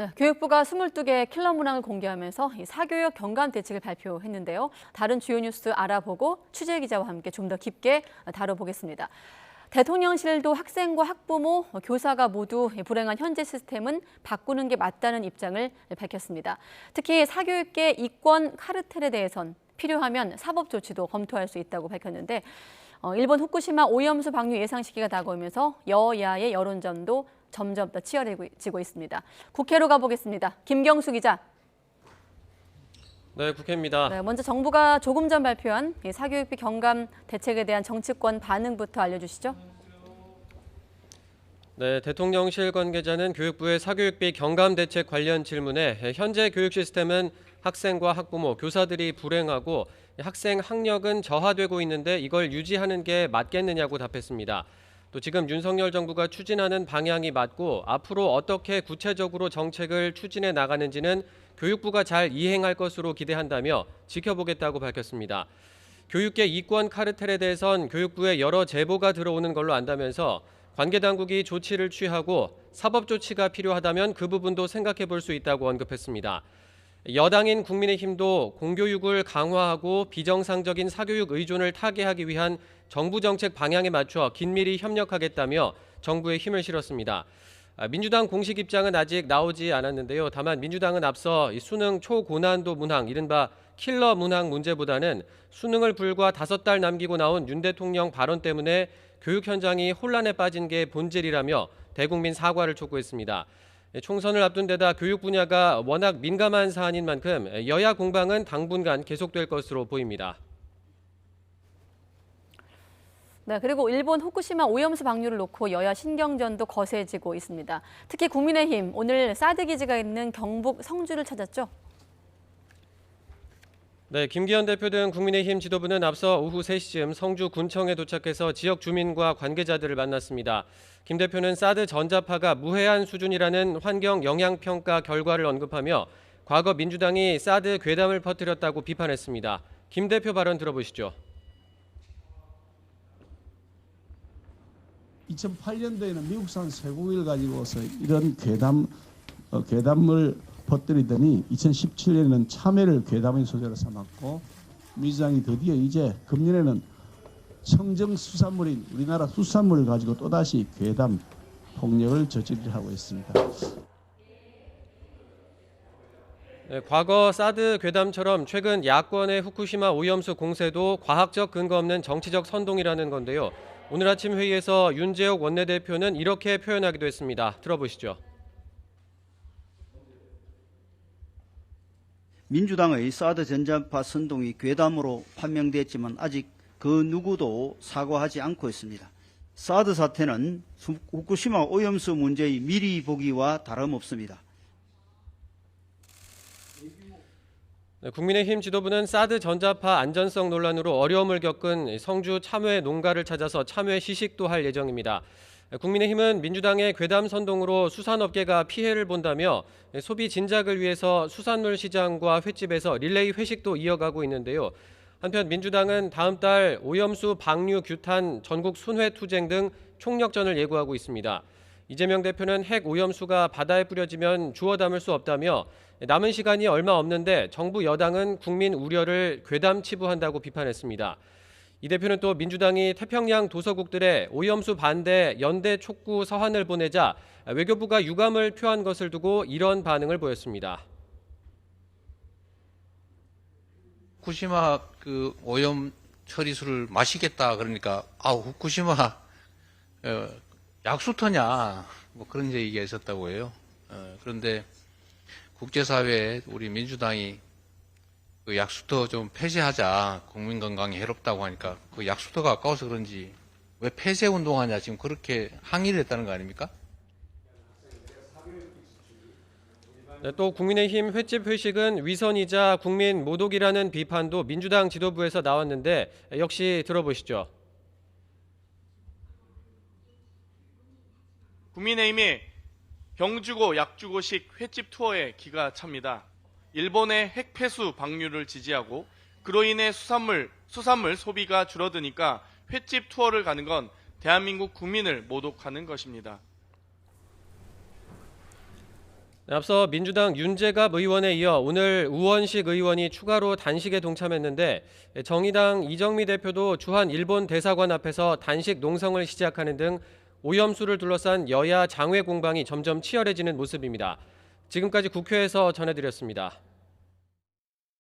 네, 교육부가 22개의 킬러 문항을 공개하면서 이 사교육 경감 대책을 발표했는데요. 다른 주요 뉴스 알아보고 취재 기자와 함께 좀 더 깊게 다뤄보겠습니다. 대통령실도 학생과 학부모, 교사가 모두 불행한 현재 시스템은 바꾸는 게 맞다는 입장을 밝혔습니다. 특히 사교육계 이권 카르텔에 대해선 필요하면 사법 조치도 검토할 수 있다고 밝혔는데 일본 후쿠시마 오염수 방류 예상 시기가 다가오면서 여야의 여론전도 점점 더 치열해지고 있습니다. 국회로 가보겠습니다. 김경수 기자. 네, 국회입니다. 네, 먼저 정부가 조금 전 발표한 사교육비 경감 대책에 대한 정치권 반응부터 알려주시죠. 네, 대통령실 관계자는 교육부의 사교육비 경감 대책 관련 질문에 현재 교육 시스템은 학생과 학부모, 교사들이 불행하고 학생 학력은 저하되고 있는데 이걸 유지하는 게 맞겠느냐고 답했습니다. 또 지금 윤석열 정부가 추진하는 방향이 맞고 앞으로 어떻게 구체적으로 정책을 추진해 나가는지는 교육부가 잘 이행할 것으로 기대한다며 지켜보겠다고 밝혔습니다. 교육계 이권 카르텔에 대해선 교육부에 여러 제보가 들어오는 걸로 안다면서 관계당국이 조치를 취하고 사법 조치가 필요하다면 그 부분도 생각해 볼 수 있다고 언급했습니다. 여당인 국민의힘도 공교육을 강화하고 비정상적인 사교육 의존을 타개하기 위한 정부 정책 방향에 맞춰 긴밀히 협력하겠다며 정부에 힘을 실었습니다. 민주당 공식 입장은 아직 나오지 않았는데요. 다만 민주당은 앞서 수능 초고난도 문항, 이른바 킬러 문항 문제보다는 수능을 불과 5달 남기고 나온 윤 대통령 발언 때문에 교육 현장이 혼란에 빠진 게 본질이라며 대국민 사과를 촉구했습니다. 총선을 앞둔 데다 교육 분야가 워낙 민감한 사안인 만큼 여야 공방은 당분간 계속될 것으로 보입니다. 네, 그리고 일본 후쿠시마 오염수 방류를 놓고 여야 신경전도 거세지고 있습니다. 특히 국민의힘 오늘 사드 기지가 있는 경북 성주를 찾았죠. 네, 김기현 대표 등 국민의힘 지도부는 앞서 오후 3시쯤 성주 군청에 도착해서 지역 주민과 관계자들을 만났습니다. 김 대표는 사드 전자파가 무해한 수준이라는 환경 영향 평가 결과를 언급하며 과거 민주당이 사드 괴담을 퍼뜨렸다고 비판했습니다. 김 대표 발언 들어보시죠. 2008년도에는 미국산 쇠고기를 가지고서 이런 괴담을 퍼뜨리더니 2017년에는 참외를 괴담의 소재로 삼았고 민주당이 드디어 이제 금년에는 청정 수산물인 우리나라 수산물을 가지고 또다시 괴담 폭력을 저지르하고 있습니다. 네, 과거 사드 괴담처럼 최근 야권의 후쿠시마 오염수 공세도 과학적 근거 없는 정치적 선동이라는 건데요. 오늘 아침 회의에서 윤재옥 원내대표는 이렇게 표현하기도 했습니다. 들어보시죠. 민주당의 사드 전자파 선동이 괴담으로 판명됐지만 아직 그 누구도 사과하지 않고 있습니다. 사드 사태는 후쿠시마 오염수 문제의 미리 보기와 다름없습니다. 네, 국민의힘 지도부는 사드 전자파 안전성 논란으로 어려움을 겪은 성주 참외 농가를 찾아서 참외 시식도 할 예정입니다. 국민의힘은 민주당의 괴담 선동으로 수산업계가 피해를 본다며 소비 진작을 위해서 수산물 시장과 횟집에서 릴레이 회식도 이어가고 있는데요. 한편 민주당은 다음 달 오염수 방류 규탄 전국 순회 투쟁 등 총력전을 예고하고 있습니다. 이재명 대표는 핵 오염수가 바다에 뿌려지면 주워 담을 수 없다며 남은 시간이 얼마 없는데 정부 여당은 국민 우려를 괴담 치부한다고 비판했습니다. 이 대표는 또 민주당이 태평양 도서국들의 오염수 반대 연대 촉구 서한을 보내자 외교부가 유감을 표한 것을 두고 이런 반응을 보였습니다. 후쿠시마 그 오염 처리수를 마시겠다 그러니까 후쿠시마 약수터냐 뭐 그런 얘기가 있었다고 해요. 그런데 국제사회에 우리 민주당이 그 약수터 좀 폐쇄하자, 국민 건강에 해롭다고 하니까 그 약수터가 아까워서 그런지 왜 폐쇄 운동하냐 지금 그렇게 항의를 했다는 거 아닙니까? 네, 또 국민의힘 횟집 회식은 위선이자 국민 모독이라는 비판도 민주당 지도부에서 나왔는데 역시 들어보시죠. 국민의힘이 병주고 약주고식 횟집 투어에 기가 찹니다. 일본의 핵 폐수 방류를 지지하고 그로 인해 수산물 소비가 줄어드니까 횟집 투어를 가는 건 대한민국 국민을 모독하는 것입니다. 앞서 민주당 윤재갑 의원에 이어 오늘 우원식 의원이 추가로 단식에 동참했는데 정의당 이정미 대표도 주한 일본 대사관 앞에서 단식 농성을 시작하는 등 오염수를 둘러싼 여야 장외 공방이 점점 치열해지는 모습입니다. 지금까지 국회에서 전해드렸습니다.